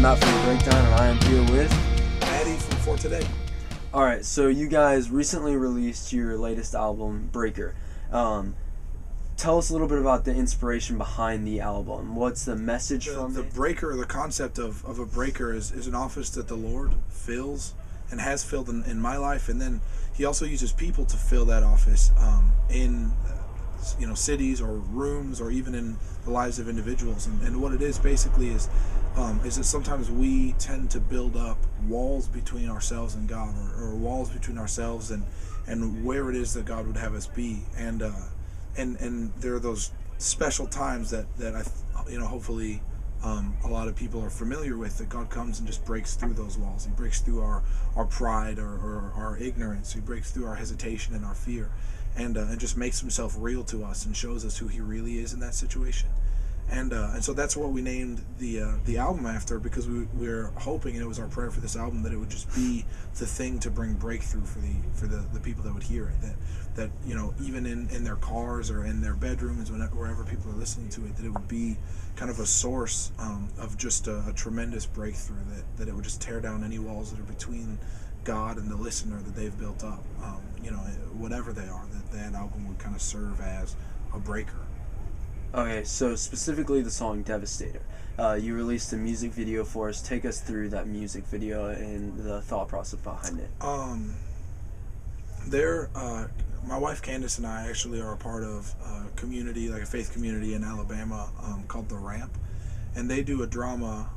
Matt from The Breakdown, and I am here with Mattie from For Today. Alright, so you guys recently released your latest album, Breaker. Tell us a little bit about the inspiration behind the album. What's the message from it? The breaker, the concept of a breaker is an office that the Lord fills and has filled in my life, and then He also uses people to fill that office in cities or rooms or even in the lives of individuals. And what it is basically is that sometimes we tend to build up walls between ourselves and God, or walls between ourselves and where it is that God would have us be. And there are those special times that I hopefully a lot of people are familiar with, that God comes and just breaks through those walls. He breaks through our pride or our ignorance. He breaks through our hesitation and our fear, and just makes Himself real to us and shows us who He really is in that situation. And so that's what we named the album after, because we're hoping, and it was our prayer for this album, that it would just be the thing to bring breakthrough for the people that would hear it. That even in their cars or in their bedrooms, wherever people are listening to it, that it would be kind of a source of just a tremendous breakthrough. That it would just tear down any walls that are between God and the listener that they've built up. Whatever they are, that album would kind of serve as a breaker. Okay, so specifically the song Devastator. You released a music video for us. Take us through that music video and the thought process behind it. My wife Candace and I actually are a part of a community, like a faith community in Alabama, called The Ramp, and they do a drama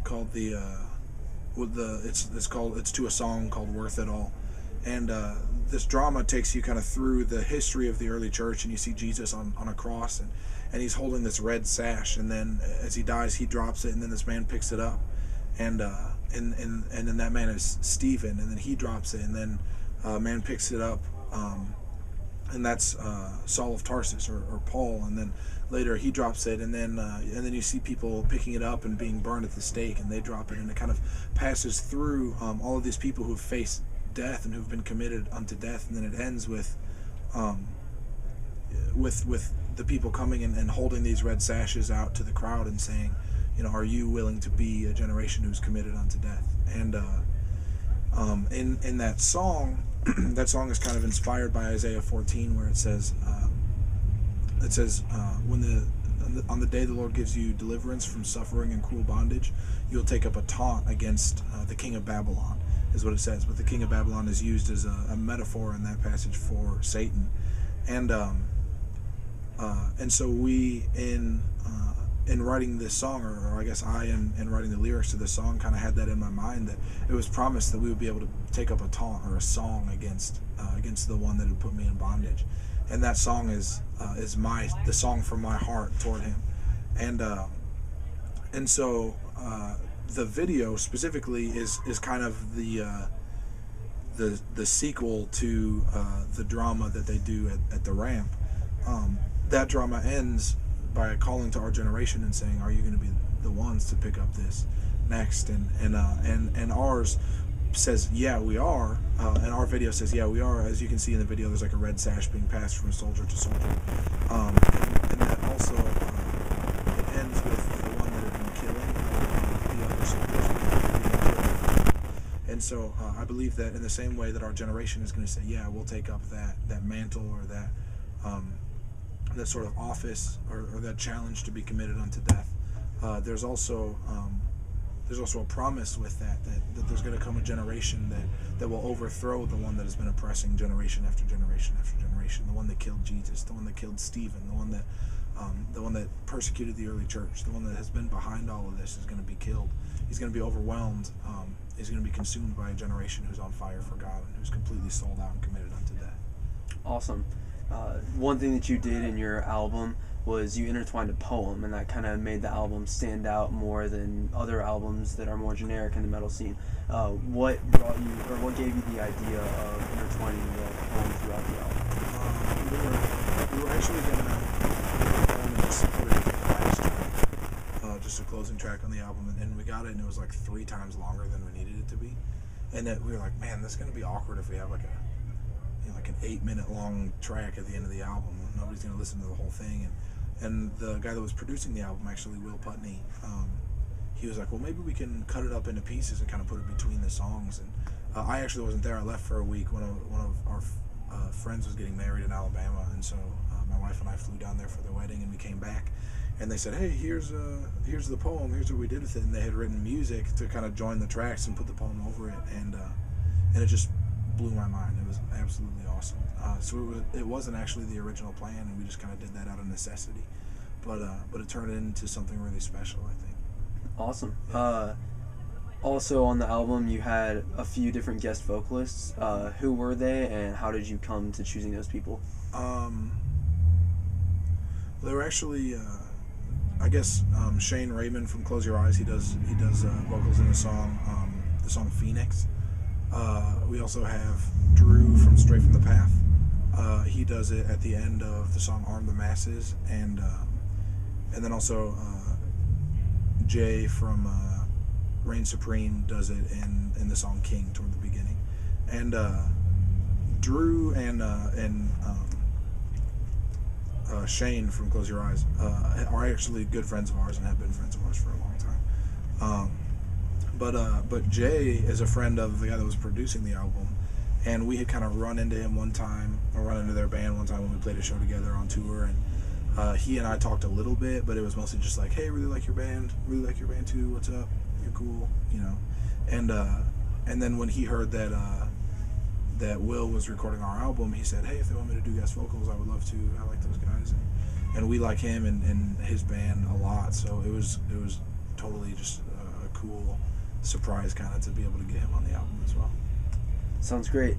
called it's to a song called Worth It All. And this drama takes you kind of through the history of the early church, and you see Jesus on a cross, and He's holding this red sash, and then as He dies, He drops it, and then this man picks it up, and then that man is Stephen, and then he drops it, and then a man picks it up, and that's Saul of Tarsus or Paul, and then later he drops it, and then you see people picking it up and being burned at the stake, and they drop it, and it kind of passes through all of these people who've faced death and who've been committed unto death, and then it ends with the people coming and holding these red sashes out to the crowd and saying, are you willing to be a generation who's committed unto death? And in that song, that song is kind of inspired by Isaiah 14, where it says on the day the Lord gives you deliverance from suffering and cruel bondage, you'll take up a taunt against the king of Babylon, is what it says. But the king of Babylon is used as a metaphor in that passage for Satan. And so we, in writing this song, or I guess I, in writing the lyrics to this song, kind of had that in my mind, that it was promised that we would be able to take up a taunt or a song against the one that had put me in bondage. And that song is the song from my heart toward him. And so the video specifically is kind of the sequel to the drama that they do at the Ramp. That drama ends by calling to our generation and saying, "Are you going to be the ones to pick up this next?" And ours says, "Yeah, we are." And our video says, "Yeah, we are." As you can see in the video, there's like a red sash being passed from soldier to soldier, and that also it ends with the one that had been killing the other soldiers. And so I believe that in the same way that our generation is going to say, "Yeah, we'll take up that mantle or that sort of office or that challenge to be committed unto death," there's also a promise with that there's going to come a generation that will overthrow the one that has been oppressing generation after generation after generation, the one that killed Jesus, the one that killed Stephen, the one that persecuted the early church, the one that has been behind all of this is going to be killed. He's going to be overwhelmed. He's going to be consumed by a generation who's on fire for God and who's completely sold out and committed unto death. Awesome. One thing that you did in your album was you intertwined a poem, and that kind of made the album stand out more than other albums that are more generic in the metal scene. What gave you the idea of intertwining the poem throughout the album? We were actually going to just put it in the last track, just a closing track on the album, and we got it, and it was like 3 times longer than we needed it to be. And that we were like, man, this is going to be awkward if we have like an 8-minute long track at the end of the album. Nobody's going to listen to the whole thing. And the guy that was producing the album, actually, Will Putney, he was like, well, maybe we can cut it up into pieces and kind of put it between the songs. And I actually wasn't there. I left for a week. One of our friends was getting married in Alabama, and so my wife and I flew down there for their wedding, and we came back, and they said, hey, here's the poem, here's what we did with it. And they had written music to kind of join the tracks and put the poem over it, and it just blew my mind. It was absolutely awesome. So it wasn't actually the original plan, and we just kind of did that out of necessity, but it turned into something really special, I think. Awesome. Yeah. Also on the album, you had a few different guest vocalists. Who were they, and how did you come to choosing those people? They were actually, I guess, Shane Raymond from Close Your Eyes. He does vocals in the song Phoenix. We also have Drew from Straight from the Path. He does it at the end of the song Arm the Masses, and then also Jay from Reign Supreme does it in the song King toward the beginning. And Drew and Shane from Close Your Eyes are actually good friends of ours and have been friends of ours for a long time. But Jay is a friend of the guy that was producing the album, and we had kind of run into him one time, or run into their band one time when we played a show together on tour, and he and I talked a little bit, but it was mostly just like, hey, really like your band too, what's up, you're cool, you know. And then when he heard that Will was recording our album, he said, hey, if they want me to do guest vocals, I would love to. I like those guys, and we like him and his band a lot, so it was totally just a cool surprise kind of to be able to get him on the album as well. Sounds great.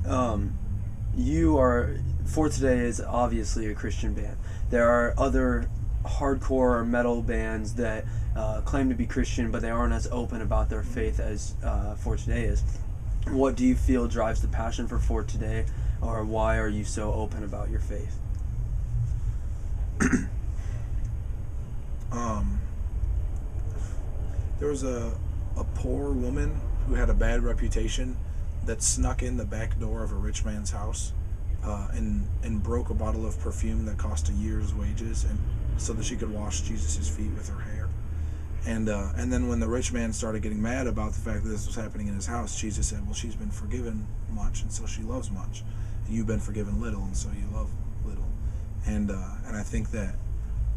You are, For Today is obviously a Christian band. There are other hardcore or metal bands that claim to be Christian, but they aren't as open about their faith as For Today is. What do you feel drives the passion for Today, or why are you so open about your faith? There was a poor woman who had a bad reputation that snuck in the back door of a rich man's house and broke a bottle of perfume that cost a year's wages, and so that she could wash Jesus' feet with her hair. And then when the rich man started getting mad about the fact that this was happening in his house, Jesus said, well, she's been forgiven much, and so she loves much. And you've been forgiven little, and so you love little. And I think that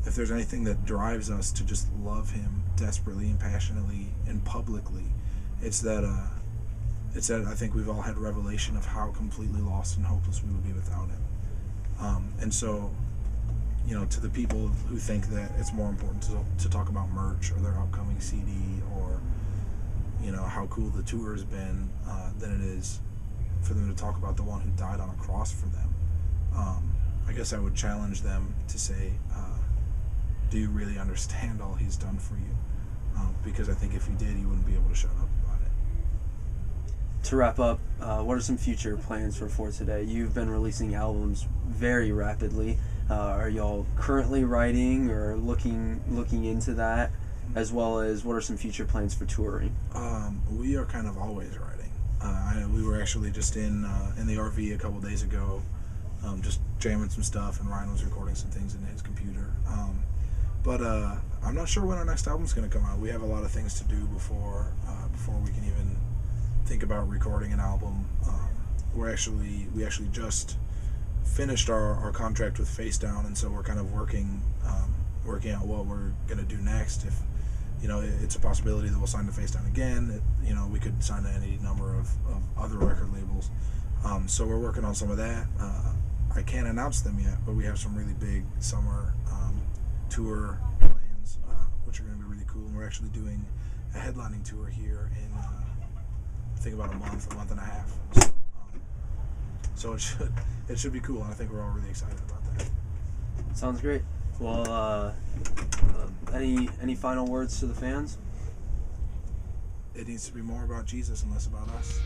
if there's anything that drives us to just love him desperately and passionately and publicly, it's that I think we've all had revelation of how completely lost and hopeless we would be without him. And so, you know, to the people who think that it's more important to talk about merch or their upcoming CD or, you know, how cool the tour has been than it is for them to talk about the one who died on a cross for them. I guess I would challenge them to say, do you really understand all he's done for you? Because I think if you did, you wouldn't be able to shut up about it. To wrap up, what are some future plans for Today? You've been releasing albums very rapidly. Are y'all currently writing or looking into that, as well as what are some future plans for touring? We are kind of always writing. We were actually just in the RV a couple days ago, just jamming some stuff, and Ryan was recording some things in his computer. But I'm not sure when our next album's going to come out. We have a lot of things to do before we can even think about recording an album. We actually just finished our contract with Face Down, and so we're kind of working out what we're going to do next. If, you know, it's a possibility that we'll sign to Face Down again. You know, we could sign to any number of other record labels. So we're working on some of that. I can't announce them yet, but we have some really big summer tour plans, which are going to be really cool. And we're actually doing a headlining tour here in I think about a month and a half. So it should be cool, and I think we're all really excited about that. Sounds great. Well, any final words to the fans? It needs to be more about Jesus and less about us.